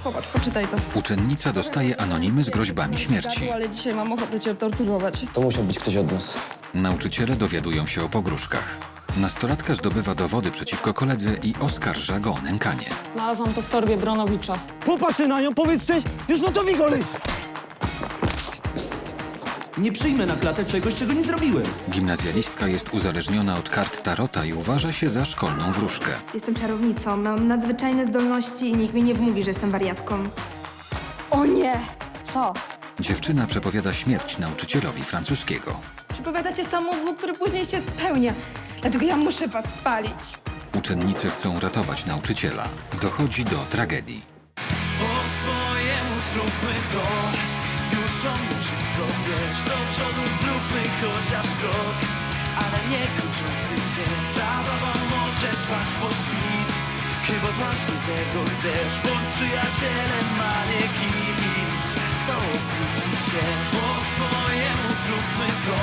Popatrz, poczytaj to. Uczennica dostaje anonimy z groźbami śmierci. Ale dzisiaj mam ochotę cię torturować. To musiał być ktoś od nas. Nauczyciele dowiadują się o pogróżkach. Nastolatka zdobywa dowody przeciwko koledze i oskarża go o nękanie. Znalazłam to w torbie Bronowicza. Popatrzcie na nią, powiedz cześć, już gotowi go list. Nie przyjmę na klatę czegoś, czego nie zrobiłem. Gimnazjalistka jest uzależniona od kart tarota i uważa się za szkolną wróżkę. Jestem czarownicą, mam nadzwyczajne zdolności i nikt mi nie wmówi, że jestem wariatką. O nie! Co? Dziewczyna przepowiada śmierć nauczycielowi francuskiego. Przypowiadacie samobój, który później się spełnia. Dlatego ja muszę was spalić. Uczennice chcą ratować nauczyciela. Dochodzi do tragedii. Po swojemu zróbmy to. Już o mnie wszystko wiesz. Do przodu zróbmy chociaż krok. Ale nie kończący się. Zabawa może trwać po świt. Chyba właśnie tego chcesz. Bądź przyjacielem, a nie kimś, kto odwróci się. Po swojemu zróbmy to.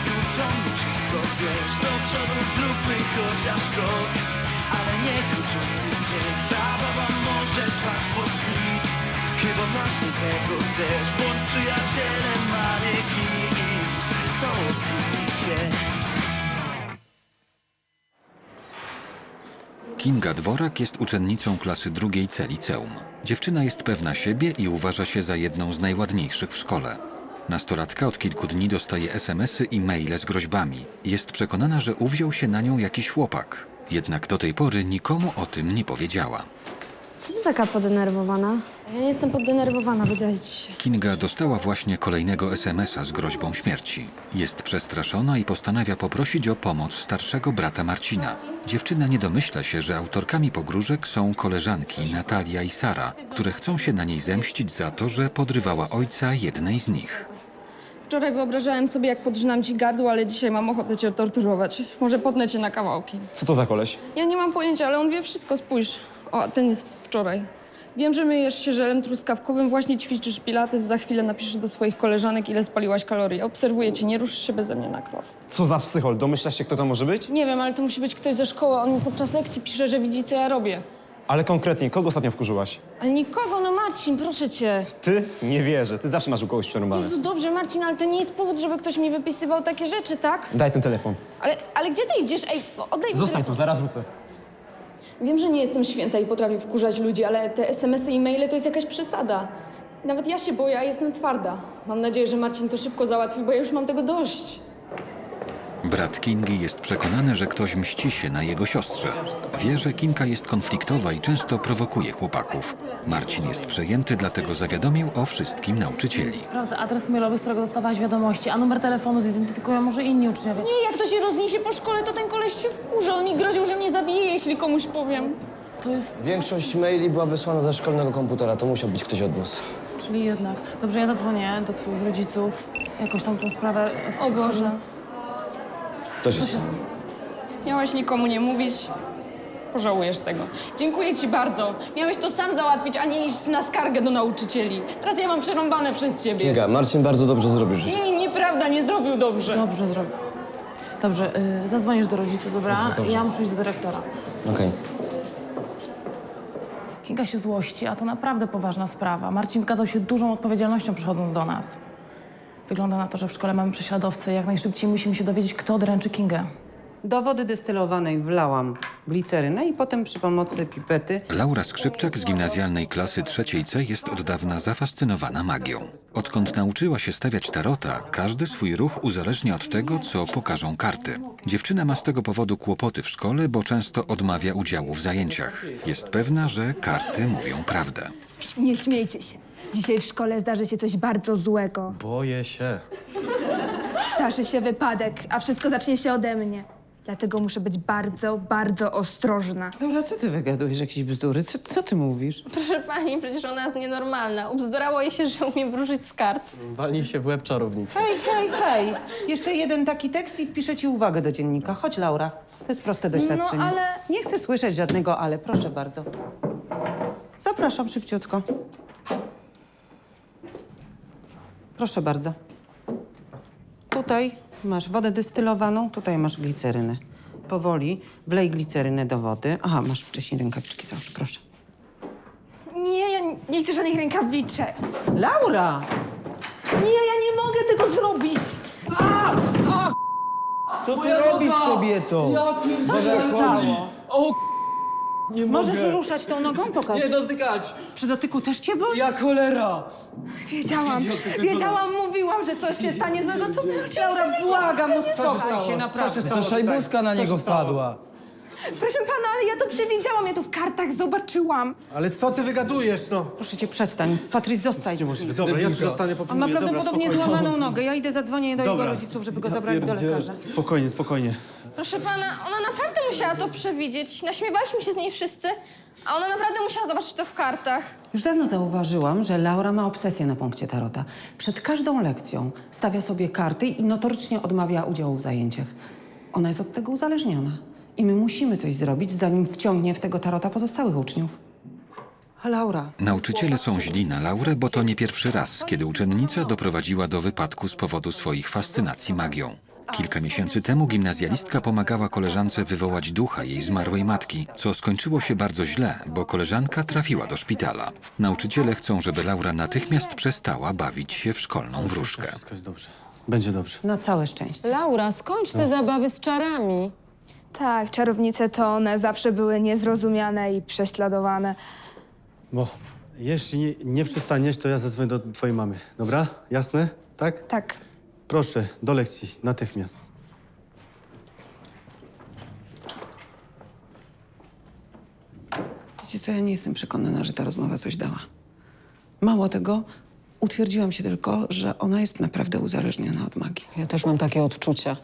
Już o mnie wszystko wiesz. Do przodu zróbmy chociaż krok. Ale nie kończący się. Zabawa może trwać po świt. Chyba właśnie tego chcesz. Bądź przyjacielem, a nie kimś, kto odwróci się. Kinga Dworak jest uczennicą klasy drugiej C liceum. Dziewczyna jest pewna siebie i uważa się za jedną z najładniejszych w szkole. Nastolatka od kilku dni dostaje SMS-y i maile z groźbami. Jest przekonana, że uwziął się na nią jakiś chłopak. Jednak do tej pory nikomu o tym nie powiedziała. Co ty taka podenerwowana? Ja nie jestem poddenerwowana, wydaje ci się. Kinga dostała właśnie kolejnego SMS-a z groźbą śmierci. Jest przestraszona i postanawia poprosić o pomoc starszego brata Marcina. Dziewczyna nie domyśla się, że autorkami pogróżek są koleżanki Natalia i Sara, które chcą się na niej zemścić za to, że podrywała ojca jednej z nich. Wczoraj wyobrażałem sobie, jak podrzynam ci gardło, ale dzisiaj mam ochotę cię torturować. Może potnę cię na kawałki. Co to za koleś? Ja nie mam pojęcia, ale on wie wszystko, spójrz. O, ten jest wczoraj. Wiem, że myjesz się żelem truskawkowym, właśnie ćwiczysz pilates, za chwilę napiszesz do swoich koleżanek, ile spaliłaś kalorii. Obserwuję cię, nie ruszysz się beze mnie na krok. Co za psychol, domyślasz się, kto to może być? Nie wiem, ale to musi być ktoś ze szkoły. On mi podczas lekcji pisze, że widzi, co ja robię. Ale konkretnie, kogo ostatnio wkurzyłaś? Ale nikogo, no Marcin, proszę cię. Ty? Nie wierzę, ty zawsze masz u kogoś przerąbane. Jezu, dobrze, Marcin, ale to nie jest powód, żeby ktoś mi wypisywał takie rzeczy, tak? Daj ten telefon. Ale gdzie ty idziesz? Ej, oddaj mi Zostań tu, telefon. zaraz wrócę. Wiem, że nie jestem święta i potrafię wkurzać ludzi, ale te SMS-y i maile to jest jakaś przesada. Nawet ja się boję, a jestem twarda. Mam nadzieję, że Marcin to szybko załatwi, bo ja już mam tego dość. Brat Kingi jest przekonany, że ktoś mści się na jego siostrze. Wie, że Kinga jest konfliktowa i często prowokuje chłopaków. Marcin jest przejęty, dlatego zawiadomił o wszystkim nauczycieli. Sprawdzę adres mailowy, z którego dostawałaś wiadomości, a numer telefonu zidentyfikują może inni uczniowie. Nie, jak to się rozniesie po szkole, to ten koleś się wkurza. On mi groził, że mnie zabije, jeśli komuś powiem. To jest... Większość maili była wysłana ze szkolnego komputera, to musiał być ktoś od nas. Czyli jednak. Dobrze, ja zadzwonię do twoich rodziców. Jakoś tam tą sprawę... O Boże. To Co się... Miałaś nikomu nie mówić. Pożałujesz tego. Dziękuję ci bardzo. Miałeś to sam załatwić, a nie iść na skargę do nauczycieli. Teraz ja mam przerąbane przez ciebie. Kinga, Marcin bardzo dobrze zrobił życie. Nie, nieprawda, nie zrobił dobrze. Dobrze zrobię. Dobrze, zadzwonisz do rodziców, dobra? Ja muszę iść do dyrektora. Okej. Kinga się złości, a to naprawdę poważna sprawa. Marcin wykazał się dużą odpowiedzialnością przychodząc do nas. Wygląda na to, że w szkole mamy prześladowcę. Jak najszybciej musimy się dowiedzieć, kto dręczy Kingę. Do wody destylowanej wlałam glicerynę i potem przy pomocy pipety Laura Skrzypczak z gimnazjalnej klasy trzeciej C jest od dawna zafascynowana magią. Odkąd nauczyła się stawiać tarota, każdy swój ruch uzależnia od tego, co pokażą karty. Dziewczyna ma z tego powodu kłopoty w szkole, bo często odmawia udziału w zajęciach. Jest pewna, że karty mówią prawdę. Nie śmiejcie się. Dzisiaj w szkole zdarzy się coś bardzo złego. Boję się. Zdarzy się wypadek, a wszystko zacznie się ode mnie. Dlatego muszę być bardzo, bardzo ostrożna. Dobra, co ty wygadujesz? Jakieś bzdury? Co ty mówisz? Proszę pani, przecież ona jest nienormalna. Ubzdurało jej się, że umie wróżyć z kart. Walnij się w łeb czarownicy. Hej! Jeszcze jeden taki tekst i wpiszę ci uwagę do dziennika. Chodź, Laura. To jest proste doświadczenie. ale- Nie chcę słyszeć żadnego ale, proszę bardzo. Zapraszam szybciutko. Proszę bardzo. Tutaj masz wodę destylowaną, tutaj masz glicerynę. Powoli wlej glicerynę do wody. Aha, masz wcześniej rękawiczki, załóż, proszę. Nie, ja Nie chcę żadnych rękawiczek. Laura! Nie, ja nie mogę tego zrobić. Co ty robisz, kobieto? Co się stało? O, nie mogę. Możesz ruszać tą nogą? Pokaż. Nie dotykać. Przy dotyku też cię boli? Ja cholera. Wiedziałam, mówiłam, że coś się stanie złego. To my oczywiście Laura, błagam, uspokój się, naprawdę. To szajbuzka na niego wpadła. Proszę pana, ale ja to przewidziałam, ja to w kartach zobaczyłam. Ale co ty wygadujesz, no? Proszę cię, przestań. Patryś, zostań. Niemożliwe. Dobra, ja tu zostanę, On ma popilnuję. Dobra, prawdopodobnie spokojnie. złamaną nogę. Ja idę, zadzwonię do jego Dobra. rodziców, żeby go zabrali do lekarza. Spokojnie, spokojnie. Proszę pana, ona naprawdę musiała to przewidzieć. Naśmiewaliśmy się z niej wszyscy, a ona naprawdę musiała zobaczyć to w kartach. Już dawno zauważyłam, że Laura ma obsesję na punkcie tarota. Przed każdą lekcją stawia sobie karty i notorycznie odmawia udziału w zajęciach. Ona jest od tego uzależniona. I my musimy coś zrobić, zanim wciągnie w tego tarota pozostałych uczniów. A Laura, Nauczyciele są źli na Laurę, bo to nie pierwszy raz, kiedy uczennica doprowadziła do wypadku z powodu swoich fascynacji magią. Kilka miesięcy temu gimnazjalistka pomagała koleżance wywołać ducha jej zmarłej matki, co skończyło się bardzo źle, bo koleżanka trafiła do szpitala. Nauczyciele chcą, żeby Laura natychmiast przestała bawić się w szkolną wróżkę. Wszystko jest dobrze. Będzie dobrze. na całe szczęście. Laura, skończ te zabawy z czarami. Tak, czarownice to one zawsze były niezrozumiane i prześladowane. Bo jeśli nie przestaniesz, to ja zadzwonię do twojej mamy. Dobra? Jasne? Tak? Tak. Proszę, do lekcji. Natychmiast. Wiecie co, ja nie jestem przekonana, że ta rozmowa coś dała. Mało tego, utwierdziłam się tylko, że ona jest naprawdę uzależniona od magii. Ja też mam takie odczucia.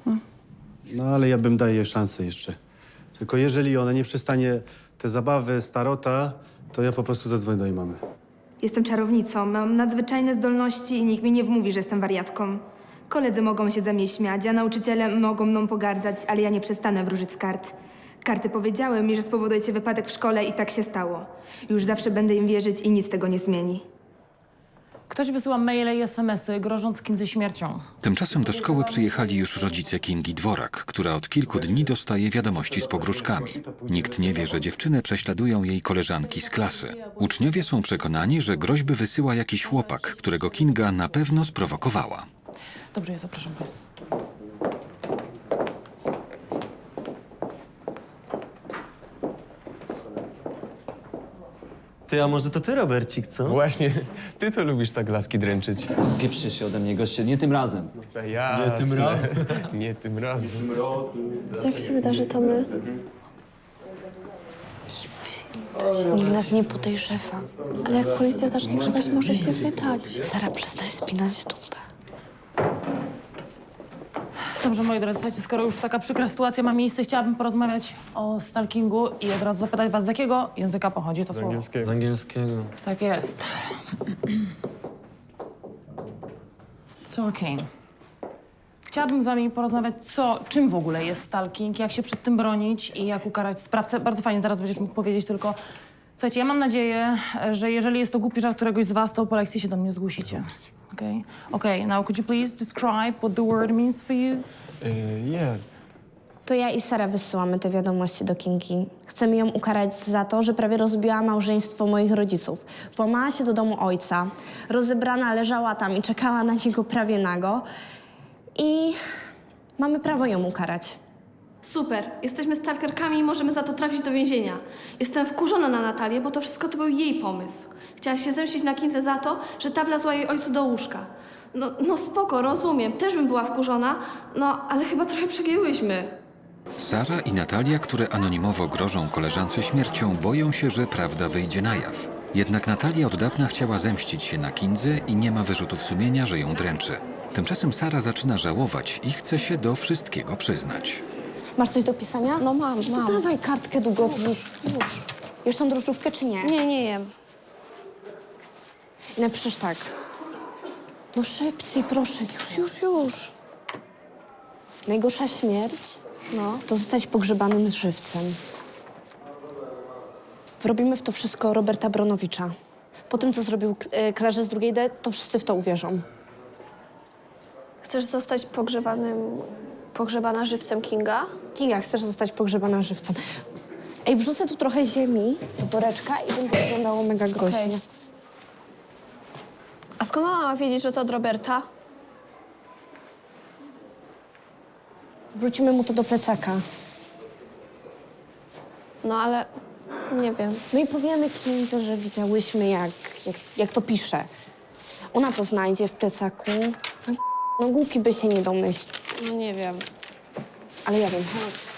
No ale ja bym dał jej szansę jeszcze. Tylko jeżeli ona nie przestanie te zabawy z tarota, to ja po prostu zadzwonię do jej mamy. Jestem czarownicą, mam nadzwyczajne zdolności i nikt mi nie wmówi, że jestem wariatką. Koledzy mogą się ze mnie śmiać, a nauczyciele mogą mną pogardzać, ale ja nie przestanę wróżyć z kart. Karty powiedziały mi, że spowodujecie wypadek w szkole i tak się stało. Już zawsze będę im wierzyć i nic tego nie zmieni. Ktoś wysyła maile i SMS-y, grożąc Kindze śmiercią. Tymczasem do szkoły przyjechali już rodzice Kingi Dworak, która od kilku dni dostaje wiadomości z pogróżkami. Nikt nie wie, że dziewczynę prześladują jej koleżanki z klasy. Uczniowie są przekonani, że groźby wysyła jakiś chłopak, którego Kinga na pewno sprowokowała. Dobrze, ja zapraszam was. Ty, a może to ty, Robercik, co? Właśnie, ty to lubisz tak laski dręczyć. Pieprzcie się ode mnie, goście, nie tym razem. Nie tym razem. Nie tym razem. Co jak się wydarzy, to my... Nikt nas nie podejrzewa. Ale jak policja zacznie grzebać, może się wydać. Sara, przestań spinać dupę. Dobrze, moi drodzy, słuchajcie, skoro już taka przykra sytuacja ma miejsce, chciałabym porozmawiać o stalkingu i od razu zapytać was, z jakiego języka pochodzi to słowo. Z angielskiego. Tak jest. Stalking. Chciałabym z wami porozmawiać, czym w ogóle jest stalking, jak się przed tym bronić i jak ukarać sprawcę. Bardzo fajnie, zaraz będziesz mógł powiedzieć, tylko... Słuchajcie, ja mam nadzieję, że jeżeli jest to głupi żart któregoś z was, to po lekcji się do mnie zgłosicie. Okay, now could you please describe what the word means for you? To ja i Sara wysyłamy te wiadomości do Kingi. Chcemy ją ukarać za to, że prawie rozbiła małżeństwo moich rodziców. Włamała się do domu ojca, rozebrana leżała tam i czekała na niego prawie nago. I mamy prawo ją ukarać. Super, jesteśmy stalkerkami i możemy za to trafić do więzienia. Jestem wkurzona na Natalię, bo to wszystko to był jej pomysł. Chciała się zemścić na Kindze za to, że ta wlazła jej ojcu do łóżka. No spoko, rozumiem, też bym była wkurzona, ale chyba trochę przegięłyśmy. Sara i Natalia, które anonimowo grożą koleżance śmiercią, boją się, że prawda wyjdzie na jaw. Jednak Natalia od dawna chciała zemścić się na Kindze i nie ma wyrzutów sumienia, że ją dręczy. Tymczasem Sara zaczyna żałować i chce się do wszystkiego przyznać. Masz coś do pisania? No mam. To dawaj kartkę, długopis. Już. Jesz tą drożdżówkę, czy nie? Nie jem. I napiszesz tak. No szybciej, proszę. Już. Najgorsza śmierć to zostać pogrzebanym żywcem. Wrobimy w to wszystko Roberta Bronowicza. Po tym, co zrobił Klarze z drugiej D, to wszyscy w to uwierzą. Chcesz zostać pogrzebana żywcem Kinga? Kinga, chcesz zostać pogrzebana żywcem. Ej, wrzucę tu trochę ziemi do woreczka i będzie wyglądało mega groźnie. A skąd ona ma wiedzieć, że to od Roberta? Wrócimy mu to do plecaka. No ale nie wiem. No i powiemy Kindze, że widziałyśmy, jak to pisze. Ona to znajdzie w plecaku. No głupi by się nie domyślił. No nie wiem. Ale ja wiem, chodź.